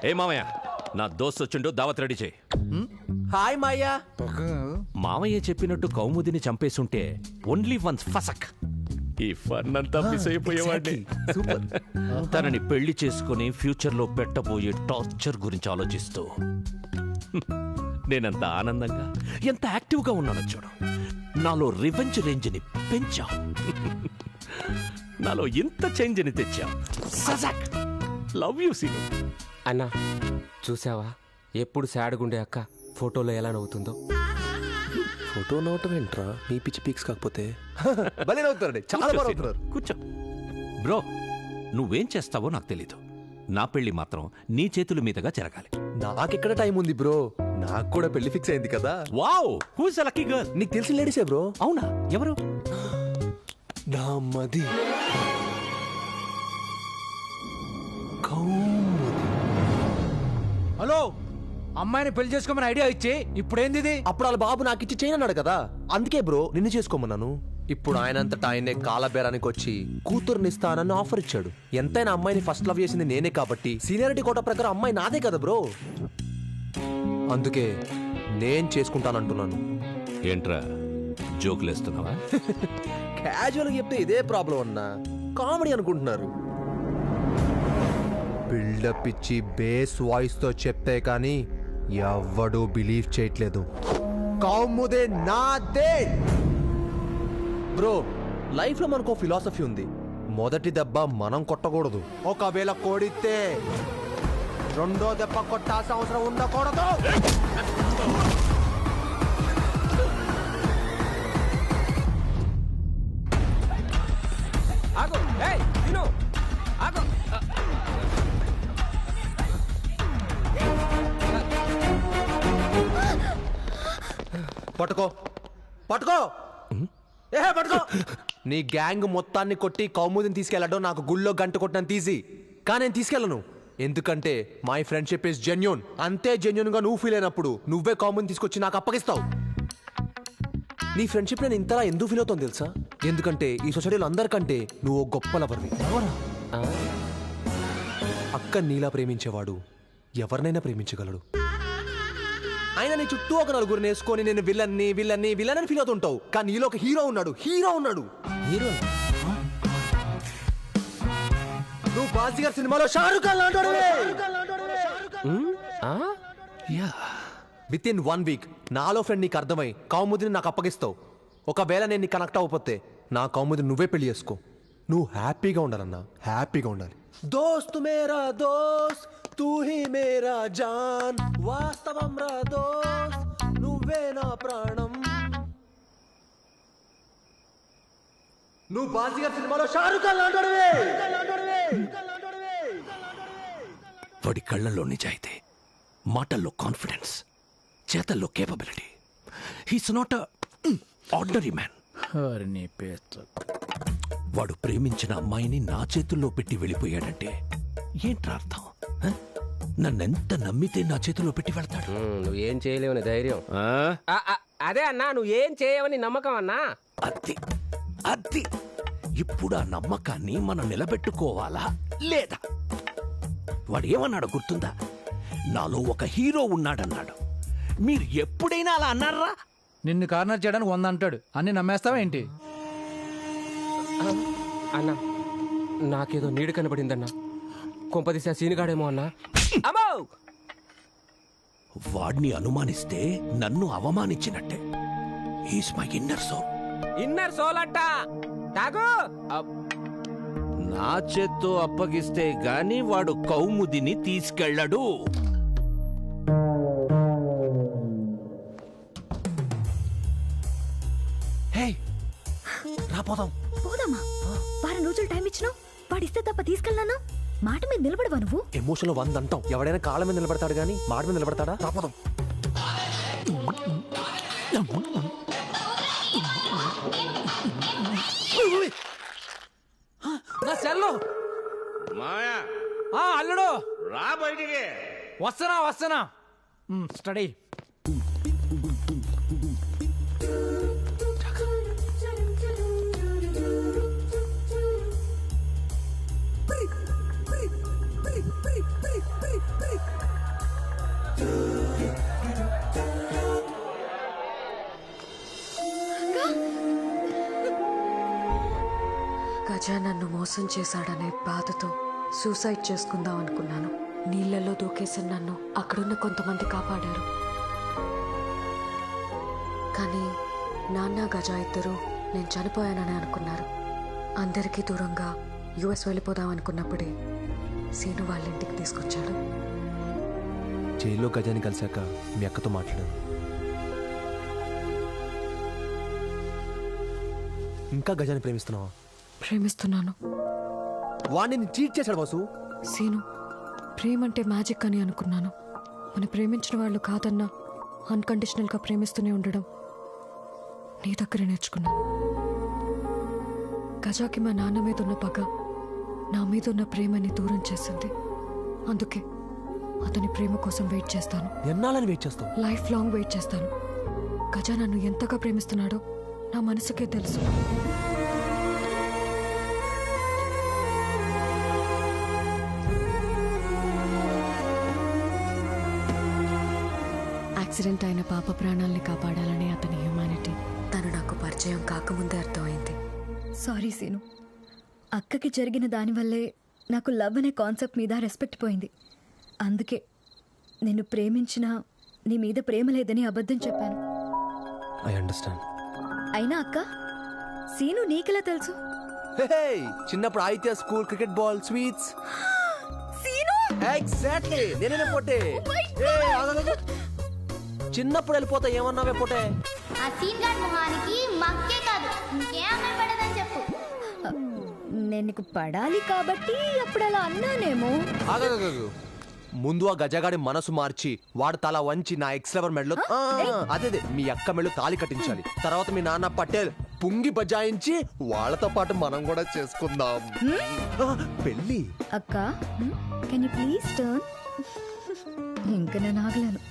ఏ మామయ్య, నా దోస్త్ వచ్చిండు, దావత్ రెడీ చేయి. హాయ్ మాయ్యా. మామయ్య చెప్పినట్టు కౌముదిని చంపేసుంటే ఓన్లీ వన్స్ ఫసక్ ఈ ఫన్ అంతా మిస్ అయిపోయేవాడిని. తనని పెళ్లి చేసుకుని ఫ్యూచర్ లో పెట్టబోయే టార్చర్ గురించి ఆలోచిస్తూ నేనంత ఆనందంగా ఎంత యాక్టివ్ గా ఉన్నానో చూడు. నాలో రివెంజ్ రేంజ్ ని పెంచాం, నాలో ఇంత చేంజ్ ని తెచ్చాం. సజాక్ లవ్ యూ సీను. అన్నా చూసావా, ఎప్పుడు సాడ్గుండే అక్క ఫోటోలో ఎలా నవ్వుతుందో. ఫోటో నవ్వటం ఏంట్రా, మీ పిచ్చి పీక్స్ కాకపోతే. భలే నవ్వుతారండి, చాలా బాగా నవ్వుతున్నారు. కూర్చో బ్రో. నువ్వేం చేస్తావో నాకు తెలీదు, నా పెళ్లి మాత్రం నీ చేతుల మీదుగా జరగాలి. నాకెక్కడ టైం ఉంది బ్రో, నాకు కూడా పెళ్లి ఫిక్స్ అయింది కదా. Wow, who's the lucky girl? నీకు తెలిసిన లేడీసే బ్రో. అవునా, ఎవరు? నా మది హలో, అమ్మాయిని పెళ్లి చేసుకోమని ఐడియా ఇచ్చి ఇప్పుడేంది ఇది? అప్పుడు వాళ్ళ బాబు నాకు ఇచ్చి చేయనన్నాడు కదా, అందుకే బ్రో నిన్ను చేసుకోమన్నాను. ఇప్పుడు ఆయనంతటా ఆయనే కాలబేరానికి వచ్చి కూతురునిస్తానని ఆఫర్ ఇచ్చాడు. ఎంతైనా అమ్మాయిని ఫస్ట్ లవ్ చేసింది నేనే కాబట్టి సీనియారిటీ కోట ప్రకారం అమ్మాయి నాదే కదా బ్రో. అందుకే నేను చేసుకుంటానంటున్నాను. ఏంట్రా జోకులేస్తున్నావా? క్యాజువల్గా చెప్తే ఇదే ప్రాబ్లం అన్నా, కామెడీ అనుకుంటున్నారు. బిల్డప్ ఇచ్చి బేస్ వాయిస్ తో చెప్తే కానీ ఎవ్వడూ బిలీవ్ చేయట్లేదు. కౌముదే నాదే బ్రో. లైఫ్ లో మనకు ఫిలాసఫీ ఉంది, మొదటి దెబ్బ మనం కొట్టకూడదు, ఒకవేళ కొడితే రెండో దెబ్బ కొట్టాల్సిన అవసరం ఉండకూడదు. ఆగు, ఏయ్ విను, ఆగు. పట్టుకో పట్టుకో, ఏ పట్టుకో. నీ గ్యాంగ్ మొత్తాన్ని కొట్టి కౌముదిని తీసుకెళ్ళడం నాకు గుళ్ళో గంట కొట్టిన తీసి, కానీ నేను తీసుకెళ్ళను. ఎందుకంటే మై ఫ్రెండ్షిప్ ఇస్ జెన్యూన్. అంతే జెన్యూన్ గా నువ్వు ఫీల్ అయినప్పుడు నువ్వే కౌముదిని తీసుకొచ్చి నాకు అప్పగిస్తావు. నీ ఫ్రెండ్షిప్ నేను ఇంతలా ఎందుకు ఫీల్ అవుతాను తెలుసా? ఎందుకంటే ఈ సొసైటీలో అందరికంటే నువ్వు గొప్ప లవర్వి. అక్క నీలా ప్రేమించేవాడు ఎవరినైనా ప్రేమించగలడు. ఆయన నీ చుట్టూ ఒక నలుగురు నేసుకొని నేను విలన్ని విలన్ని విలన్ అని ఫీల్ అవుతుంటావు, కానీ నీలో ఒక హీరో ఉన్నాడు. హీరో నువ్వు బాజీగర్ సినిమాలో షారుఖ్ ఖాన్ లాంటోడివే. విత్ ఇన్ 1 వీక్ నాలో ఫ్రెండ్ నీకు అర్థమై కౌముదిని నాకు అప్పగిస్తావు. ఒకవేళ నేను నీకు కనెక్ట్ అవ్వకపోతే నా కౌముదిని నువ్వే పెళ్లి చేసుకో. నువ్వు హ్యాపీగా ఉండాలన్నా, హ్యాపీగా ఉండాలి. దోస్త్ మేరా దోస్త్ తూ హీ మేరా జాన్, వాస్తవం రా దోస్త్ నువ్వే నా ప్రాణం. నువ్వు బాజీగర్ సినిమాలో షారుఖ్ ఖాన్ లాంటోడివే. వాడి కళ్ళల్లో నిజాయితీ, మాటల్లో కాన్ఫిడెన్స్, చేతల్లో capability. He's not ordinary man. వాడు ప్రేమించిన అమ్మాయిని నా చేతుల్లో పెట్టి వెళ్ళిపోయాడంటే ఏంట్రా అర్థం? నన్నెంత నమ్మితే నా చేతుల్లో పెట్టి వెళ్తాడు? నువ్వేం చేయలేవని ధైర్యం. అదే అన్నా, నువ్వేం చేయవని నమ్మకం అన్నా. అది అది ఇప్పుడు ఆ నమ్మకాన్ని మనం నిలబెట్టుకోవాలా లేదా? వాడు ఏమన్నాడు గుర్తుందా? నాలో ఒక హీరో ఉన్నాడన్నాడు. మీరు ఎప్పుడైనా అలా అన్నారా? నిన్ను కార్నర్ చేయడానికి 100 అంటాడు, అన్ని నమ్మేస్తావా ఏంటి? అన్నా నాకేదో నీడు కనబడిందన్నా, కొంపదీసా సీనుగాడేమో అన్నా. అమ్మో, వాడిని అనుమానిస్తే నన్ను అవమానించినట్టే. He's my inner soul. Inner soul అట్ట తాగు. నా చేత్తో అప్పగిస్తే గాని వాడు కౌముదిని తీసుకెళ్ళడు. హే రాపోదాం. పోదామా? వారం రోజులు టైం ఇచ్చినావు, వాడిస్తే తప్ప తీసుకెళ్ళాను. మాట మీద నిలబడవా నువ్వు? ఎమోషన్లో 100 అంటాం. ఎవడైనా కాళ్ళ మీద నిలబడతాడు కానీ మాట మీద నిలబడతాడా? రాపోదాం. నా సెల్లు మాయా, అల్లుడు రా బయటికి. వస్తున్నా. స్టడీ. గజ నన్ను మోసం చేశాడనే బాధతో సూసైడ్ చేసుకుందాం అనుకున్నాను. నీళ్లలో దూకేసిన నన్ను అక్కడున్న కొంతమంది కాపాడారు. కానీ నాన్న గజ ఇద్దరు నేను చనిపోయానని అనుకున్నారు. అందరికీ దూరంగా యుఎస్ వెళ్ళిపోదాం అనుకున్నప్పుడే సీను వాళ్ళ ఇంటికి తీసుకొచ్చాడు. జైల్లో గజాని కలిశాక మీ అక్కతో మాట్లాడాను. ఇంకా గజాని ప్రేమిస్తున్నావా? ప్రేమిస్తున్నాను. వాడిని చీట్ చేశాడు బాసు. సీను, ప్రేమంటే మ్యాజిక్ అని అనుకున్నాను. మన ప్రేమించిన వాళ్ళు కాదన్నా అన్కండిషనల్గా ప్రేమిస్తూనే ఉండడం నీ దగ్గర నేర్చుకున్నాను. గజాకి మా నాన్న మీద ఉన్న పగ నా మీద ఉన్న ప్రేమని దూరం చేసింది. అందుకే అతని ప్రేమ కోసం వెయిట్ చేస్తాను. ఎన్నాళ్ళని వెయిట్ చేస్తావు? లైఫ్ లాంగ్ వెయిట్ చేస్తాను. గజ నన్ను ఎంతగా ప్రేమిస్తున్నాడో నా మనసుకే తెలుసు. యాక్సిడెంట్ అయిన పాప ప్రాణాల్ని కాపాడాలని అతని హ్యూమానిటీ తను నాకు పరిచయం కాకముందే అర్థమైంది. సారీ సీను, అక్కకి జరిగిన దానివల్లే నాకు లవ్ అనే కాన్సెప్ట్ మీద రెస్పెక్ట్ పోయింది. అందుకే నిన్ను ప్రేమించినా నీ మీద ప్రేమ లేదని అబద్ధం చెప్పాను. I understand. అయినా అక్క, సీను నీకెలా తెలుసు? చిన్నప్పుడు ఆయిత్య school cricket ball sweets. Seenu exactly నేనే పోటే. చిన్నప్పుడు వెళ్ళిపోతా ఏమన్నావే పోటే? ఆ సీన్ గారి మొహానికి మక్కే కాదు ఇంకేం అమ్మాయి పడదని చెప్పు. నేను నీకు పడాలి కాబట్టి అప్పుడు అలా అన్నానేమో. ఆగదు, ముందు ఆ గజగాడి మనసు మార్చి వాడు తల వంచి నా ఎక్స్ లవర్ మెడలో అదే మీ అక్క మెడలో తాళి కట్టించాలి. తర్వాత మీ నాన్న పటేల్ పుంగి బజాయించి వాళ్ళతో పాటు మనం కూడా చేసుకుందాం పెళ్ళి. అక్క, కెన్ యూ ప్లీజ్ టర్న్? ఇంకా నేను ఆగలేను.